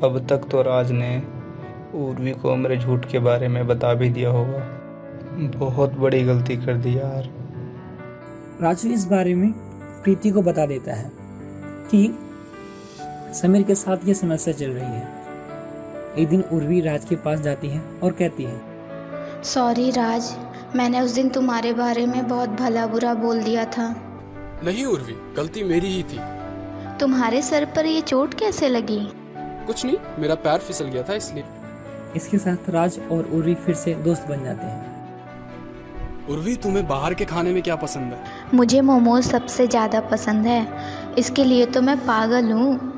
अब तक तो राज ने उर्वी को मेरे झूठ के बारे में बता भी दिया होगा। बहुत बड़ी गलती कर दी यार। राजू इस बारे में प्रीति को बता देता है कि समीर के साथ ये समस्या चल रही है। एक दिन उर्वी राज के पास जाती है और कहती है, सॉरी राज, मैंने उस दिन तुम्हारे बारे में बहुत भला बुरा बोल दिया था। नहीं उर्वी, गलती मेरी ही थी। तुम्हारे सर पर ये चोट कैसे लगी? कुछ नहीं, मेरा पैर फिसल गया था इसलिए। इसके साथ राज और उर्वी फिर से दोस्त बन जाते हैं। उर्वी, तुम्हें बाहर के खाने में क्या पसंद है? मुझे मोमोज सबसे ज़्यादा पसंद है, इसके लिए तो मैं पागल हूँ।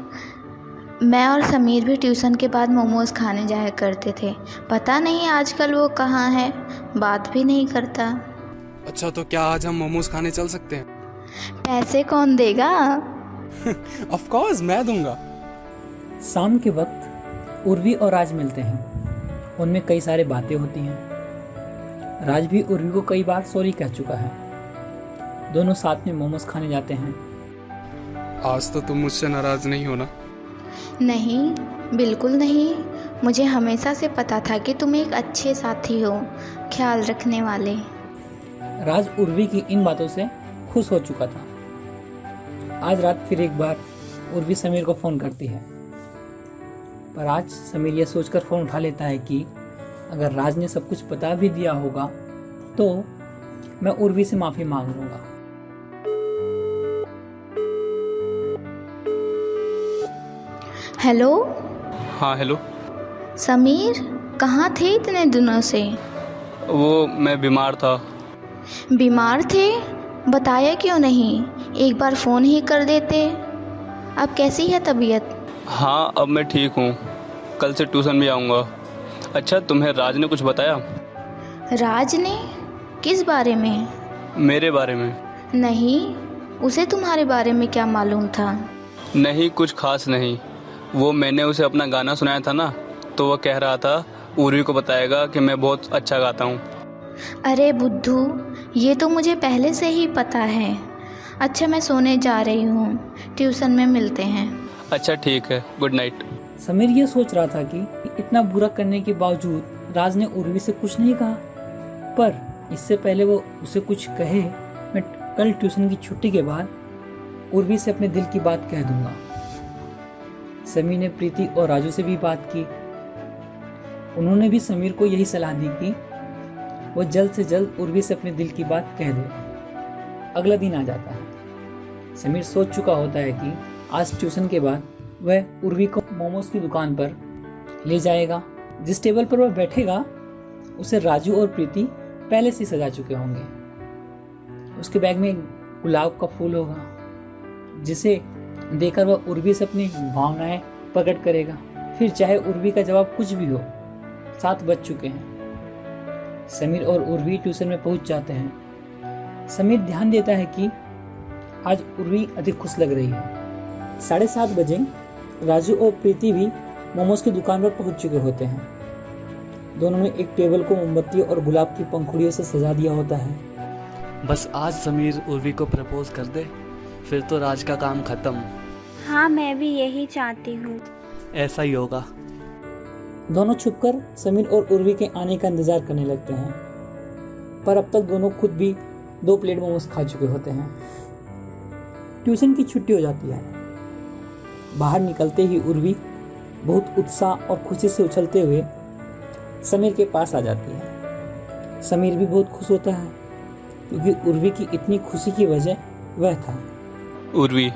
मैं और समीर भी ट्यूशन के बाद मोमोज खाने जाया करते थे। पता नहीं आजकल वो कहाँ है, बात भी नहीं करता। अच्छा, तो क्या आज हम मोमोज खाने चल सकते हैं? पैसे कौन देगा? ऑफ कोर्स, मैं दूंगा। शाम के वक्त उर्वी और राज मिलते हैं। उनमें कई सारी बातें होती हैं। राज भी उर्वी को कई बार सॉरी कह चुका है। दोनों साथ में मोमोज खाने जाते हैं। आज तो तुम मुझसे नाराज नहीं हो ना? नहीं, बिल्कुल नहीं। मुझे हमेशा से पता था कि तुम एक अच्छे साथी हो, ख्याल रखने वाले। राज उर्वी की इन बातों से खुश हो चुका था। आज रात फिर एक बार उर्वी समीर को फ़ोन करती है, पर आज समीर यह सोचकर फ़ोन उठा लेता है कि अगर राज ने सब कुछ बता भी दिया होगा तो मैं उर्वी से माफ़ी मांग लूँगा। हेलो। हाँ हेलो। समीर, कहाँ थे इतने दिनों से? वो मैं बीमार था। बीमार थे? बताया क्यों नहीं? एक बार फ़ोन ही कर देते। अब कैसी है तबीयत? हाँ अब मैं ठीक हूँ, कल से ट्यूशन भी आऊँगा। अच्छा, तुम्हें राज ने कुछ बताया? राज ने? किस बारे में? मेरे बारे में। नहीं, उसे तुम्हारे बारे में क्या मालूम था? नहीं, कुछ खास नहीं। वो मैंने उसे अपना गाना सुनाया था ना, तो वह कह रहा था उर्वी को बताएगा कि मैं बहुत अच्छा गाता हूँ। अरे बुद्धू, ये तो मुझे पहले से ही पता है। अच्छा, मैं सोने जा रही हूँ, ट्यूशन में मिलते हैं। अच्छा ठीक है, गुड नाइट। समीर ये सोच रहा था कि इतना बुरा करने के बावजूद राज ने उर्वी से कुछ नहीं कहा, पर इससे पहले वो उसे कुछ कहे, मैं कल ट्यूशन की छुट्टी के बाद उर्वी से अपने दिल की बात कह दूंगा। समीर ने प्रीति और राजू से भी बात की। उन्होंने भी समीर को यही सलाह दी कि वो जल्द से जल्द उर्वी से अपने दिल की बात कह दे। अगला दिन आ जाता है। समीर सोच चुका होता है कि आज ट्यूशन के बाद वह उर्वी को मोमोज की दुकान पर ले जाएगा। जिस टेबल पर वह बैठेगा उसे राजू और प्रीति पहले से सजा चुके होंगे। उसके बैग में गुलाब का फूल होगा, जिसे देकर वह उर्वी से अपनी भावनाएं प्रकट करेगा। फिर चाहे उर्वी का जवाब कुछ भी हो, 7 बज चुके हैं। समीर और उर्वी ट्यूशन में पहुंच जाते हैं। समीर ध्यान देता है कि आज उर्वी अधिक खुश लग रही है। 7:30 बजे राजू और प्रीति भी मोमोज की दुकान पर पहुंच चुके होते हैं। दोनों ने एक टेबल को मोमबत्ती और गुलाब की पंखुड़ियों से सजा दिया होता है। बस आज समीर उर्वी को प्रपोज कर दे, फिर तो राज का काम खत्म। हाँ, मैं भी यही चाहती हूँ। ऐसा ही होगा। दोनों छुपकर समीर और उर्वी के आने का इंतजार करने लगते हैं, पर अब तक दोनों खुद भी 2 प्लेट मोमोज खा चुके होते हैं। ट्यूशन की छुट्टी हो जाती है। बाहर निकलते ही उर्वी बहुत उत्साह और खुशी से उछलते हुए समीर के पास आ जाती है। समीर भी बहुत खुश होता है, क्योंकि उर्वी की इतनी खुशी की वजह वह था। उर्वी,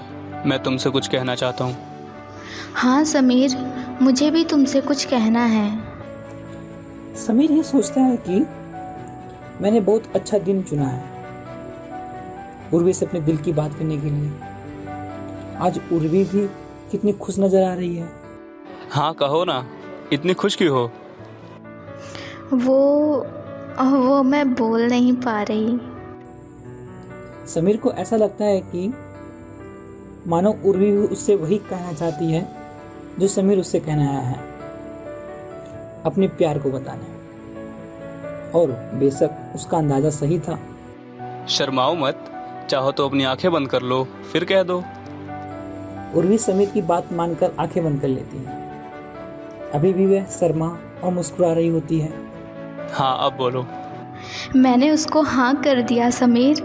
मैं तुमसे कुछ कहना चाहता हूँ। हाँ समीर, मुझे भी तुमसे कुछ कहना है। समीर ये सोचता है कि मैंने बहुत अच्छा दिन चुना है उर्वी से अपने दिल की बात करने के लिए। आज उर्वी भी कितनी खुश नजर आ रही है। हाँ कहो ना, इतनी खुश क्यों हो? वो मैं बोल नहीं पा रही। समीर को ऐसा लगता है कि मानो उर्वी भी उससे वही कहना चाहती है जो समीर उससे कहना आया है, अपने प्यार को बताने। और बेशक उसका अंदाजा सही था। शर्माओ मत, चाहो तो अपनी आंखें बंद कर लो, फिर कह दो। उर्वी समीर की बात मानकर आंखें बंद कर लेती है। अभी भी वह शर्मा और मुस्कुरा रही होती है। हाँ, अब बोलो। मैंने उसको हाँ कर दिया समीर।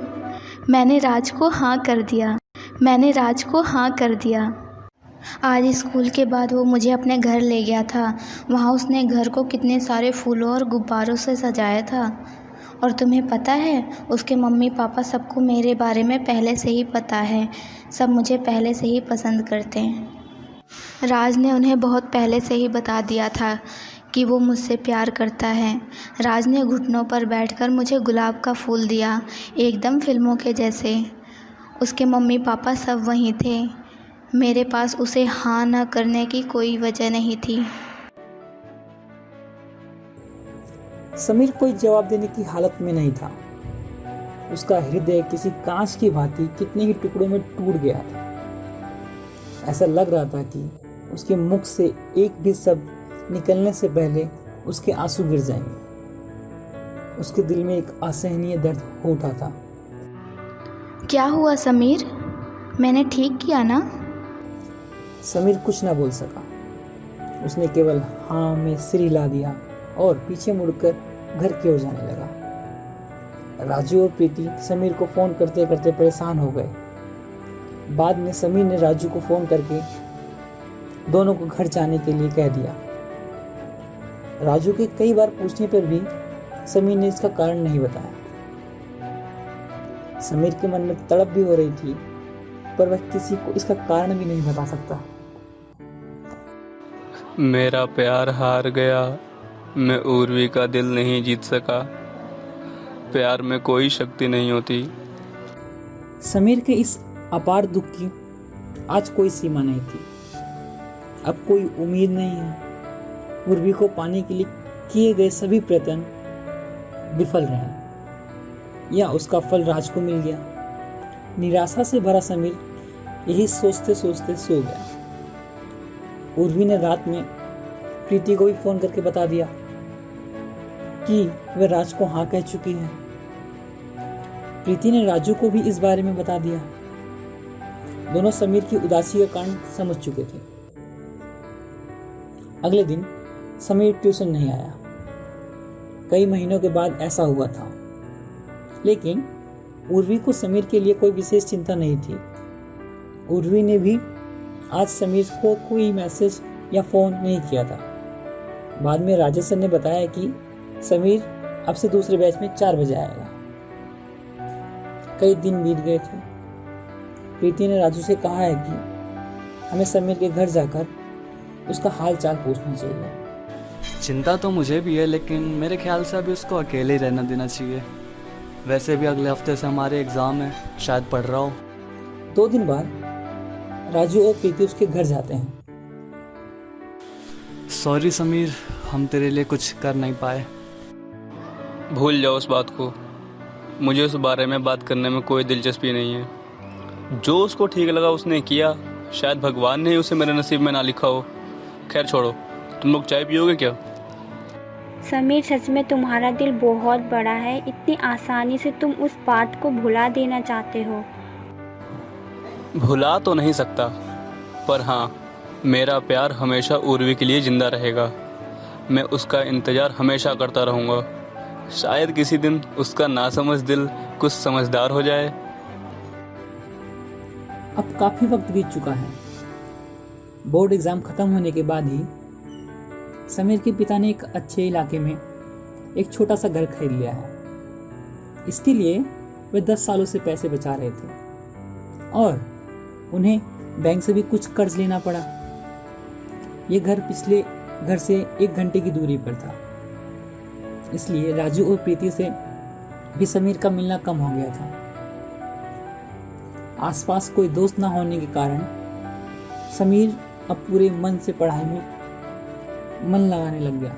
मैंने राज को हाँ कर दिया। मैंने राज को हाँ कर दिया। आज स्कूल के बाद वो मुझे अपने घर ले गया था। वहाँ उसने घर को कितने सारे फूलों और गुब्बारों से सजाया था। और तुम्हें पता है, उसके मम्मी पापा सबको मेरे बारे में पहले से ही पता है। सब मुझे पहले से ही पसंद करते हैं। राज ने उन्हें बहुत पहले से ही बता दिया था कि वो मुझसे प्यार करता है। राज ने घुटनों पर बैठकर मुझे गुलाब का फूल दिया, एकदम फिल्मों के जैसे। उसके मम्मी पापा सब वहीं थे। मेरे पास उसे हाँ ना करने की कोई वजह नहीं थी। समीर कोई जवाब देने की हालत में नहीं था। उसका हृदय किसी कांच की भांति कितने ही टुकड़ों में टूट गया था। ऐसा लग रहा था कि उसके मुख से एक भी शब्द निकलने से पहले उसके आंसू गिर जाएंगे। उसके दिल में एक असहनीय दर्द हो उठा था। क्या हुआ समीर? मैंने ठीक किया ना? समीर कुछ ना बोल सका। उसने केवल हाँ में सिर हिला दिया और पीछे मुड़कर घर की ओर जाने लगा। राजू और प्रीति समीर को फोन करते करते परेशान हो गए। बाद में समीर ने राजू को फोन करके दोनों को घर जाने के लिए कह दिया। राजू के कई बार पूछने पर भी समीर ने इसका कारण नहीं बताया। समीर के मन में तड़प भी हो रही थी, पर वह किसी को इसका कारण भी नहीं बता सकता। मेरा प्यार हार गया। मैं उर्वी का दिल नहीं जीत सका। प्यार में कोई शक्ति नहीं होती। समीर के इस अपार दुख की आज कोई सीमा नहीं थी। अब कोई उम्मीद नहीं है। उर्वी को पाने के लिए किए गए सभी प्रयत्न विफल रहे, या उसका फल राज को मिल गया। निराशा से भरा समीर यही सोचते सोचते सो गया। उर्वी ने रात में प्रीति को भी फोन करके बता दिया कि वह राज को हाँ कह चुकी है। प्रीति ने राजू को भी इस बारे में बता दिया। दोनों समीर की उदासी का कारण समझ चुके थे। अगले दिन समीर ट्यूशन नहीं आया। कई महीनों के बाद ऐसा हुआ था, लेकिन उर्वी को समीर के लिए कोई विशेष चिंता नहीं थी। उर्वी ने भी आज समीर को कोई मैसेज या फोन नहीं किया था। बाद में राजेश सर ने बताया कि समीर अब से दूसरे बैच में 4 बजे आएगा। कई दिन बीत गए थे। प्रीति ने राजू से कहा है कि हमें समीर के घर जाकर उसका हाल चाल पूछना चाहिए। चिंता तो मुझे भी है, लेकिन मेरे ख्याल से अभी उसको अकेले ही रहना देना चाहिए। वैसे भी अगले हफ्ते से हमारे एग्ज़ाम है, शायद पढ़ रहा हो। 2 दिन बाद राजू और प्रीति उसके घर जाते हैं। सॉरी समीर, हम तेरे लिए कुछ कर नहीं पाए। भूल जाओ उस बात को। मुझे उस बारे में बात करने में कोई दिलचस्पी नहीं है। जो उसको ठीक लगा उसने किया। शायद भगवान ने ही उसे मेरे नसीब में ना लिखा हो। खैर छोड़ो, तुम लोग चाय पियोगे क्या? समीर, सच में तुम्हारा दिल बहुत बड़ा है। इतनी आसानी से तुम उस बात को भुला देना चाहते हो। भुला तो नहीं सकता, पर हाँ, मेरा प्यार हमेशा उर्वी के लिए जिंदा रहेगा। मैं उसका इंतज़ार हमेशा करता रहूँगा। शायद किसी दिन उसका नासमझ दिल कुछ समझदार हो जाए। अब काफी वक्त बीत चुका है। बोर्ड एग्जाम खत्म होने के बाद ही समीर के पिता ने एक अच्छे इलाके में एक छोटा सा घर खरीद लिया है। इसके लिए वे 10 सालों से पैसे बचा रहे थे और उन्हें बैंक से भी कुछ कर्ज लेना पड़ा। ये घर पिछले घर से 1 घंटे की दूरी पर था, इसलिए राजू और प्रीति से भी समीर का मिलना कम हो गया था। आसपास कोई दोस्त ना होने के कारण समीर अब पूरे मन से पढ़ाई में मन लगाने लग गया,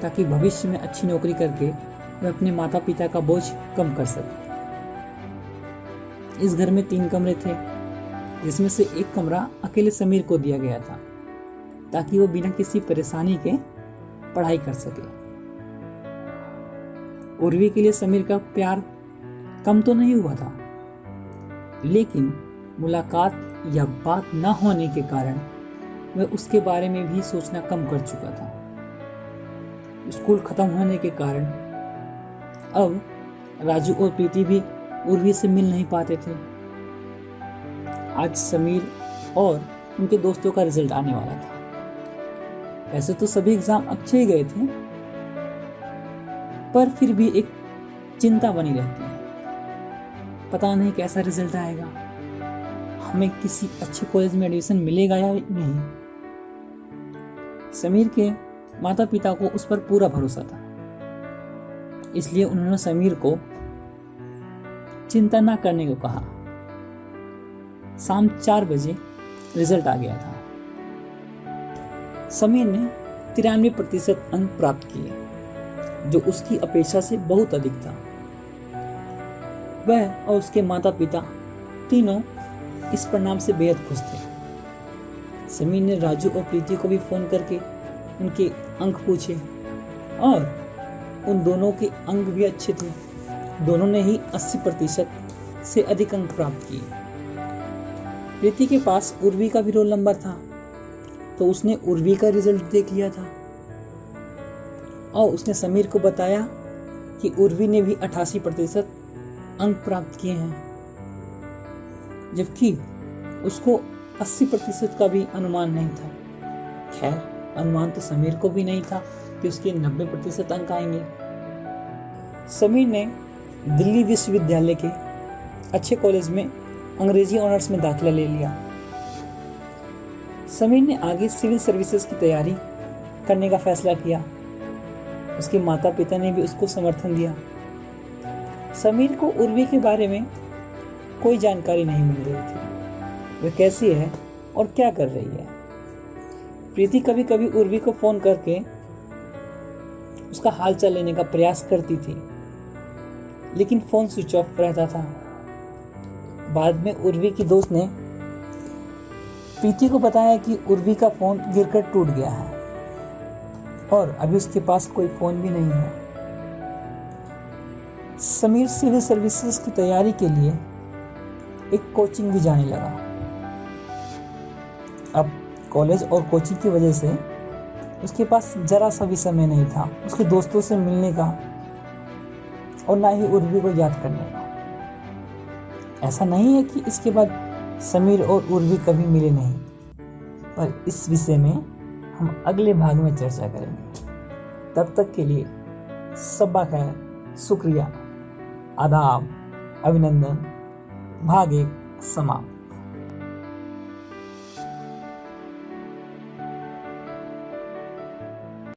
ताकि भविष्य में अच्छी नौकरी करके वह अपने माता पिता का बोझ कम कर सके। इस घर में 3 कमरे थे, जिसमें से एक कमरा अकेले समीर को दिया गया था, ताकि वो बिना किसी परेशानी के पढ़ाई कर सके। उर्वी के लिए समीर का प्यार कम तो नहीं हुआ था, लेकिन मुलाकात या बात न होने के कारण वह उसके बारे में भी सोचना कम कर चुका था। स्कूल खत्म होने के कारण अब राजू और प्रीति भी उर्वी से मिल नहीं पाते थे। आज समीर और उनके दोस्तों का रिजल्ट आने वाला था। वैसे तो सभी एग्जाम अच्छे ही गए थे, पर फिर भी एक चिंता बनी रहती है, पता नहीं कैसा रिजल्ट आएगा, हमें किसी अच्छे कॉलेज में एडमिशन मिलेगा या नहीं। समीर के माता पिता को उस पर पूरा भरोसा था, इसलिए उन्होंने समीर को चिंता ना करने को कहा। शाम 4 बजे रिजल्ट आ गया था। समीर ने 93% अंक प्राप्त किए, जो उसकी अपेक्षा से बहुत अधिक था। वह और उसके माता पिता तीनों इस परिणाम से बेहद खुश थे। समीर ने राजू और प्रीति को भी फोन करके उनके अंक पूछे और उन दोनों के अंक भी अच्छे थे। दोनों ने ही 80% से अधिक अंक प्राप्त किए। प्रीति के पास उर्वी का भी रोल नंबर था, तो उसने उर्वी का रिजल्ट देख लिया था और उसने समीर को बताया कि उर्वी ने भी 88% अंक प्राप्त किए हैं, जबकि उसको 80% का भी अनुमान नहीं था। खैर, अनुमान तो समीर को भी नहीं था कि उसके 90% अंक आएंगे। समीर ने दिल्ली विश्वविद्यालय के अच्छे कॉलेज में अंग्रेजी ऑनर्स में दाखिला ले लिया। समीर ने आगे सिविल सर्विसेज की तैयारी करने का फैसला किया। उसके माता पिता ने भी उसको समर्थन दिया। समीर को उर्वी के बारे में कोई जानकारी नहीं मिल रही थी, वह कैसी है और क्या कर रही है। प्रीति कभी कभी उर्वी को फोन करके उसका हालचाल लेने का प्रयास करती थी, लेकिन फोन स्विच ऑफ रहता था। बाद में उर्वी की दोस्त ने प्रीति को बताया कि उर्वी का फोन गिरकर टूट गया है और अभी उसके पास कोई फोन भी नहीं है। समीर सिविल सर्विसेज की तैयारी के लिए एक कोचिंग भी जाने लगा। अब कॉलेज और कोचिंग की वजह से उसके पास जरा सा भी समय नहीं था उसके दोस्तों से मिलने का और ना ही उर्वी को याद करने का। ऐसा नहीं है कि इसके बाद समीर और उर्वी कभी मिले नहीं, पर इस विषय में हम अगले भाग में चर्चा करेंगे। तब तक के लिए सब्बा खैर, शुक्रिया, आदाब, अभिनंदन। भाग 1 समाप्त।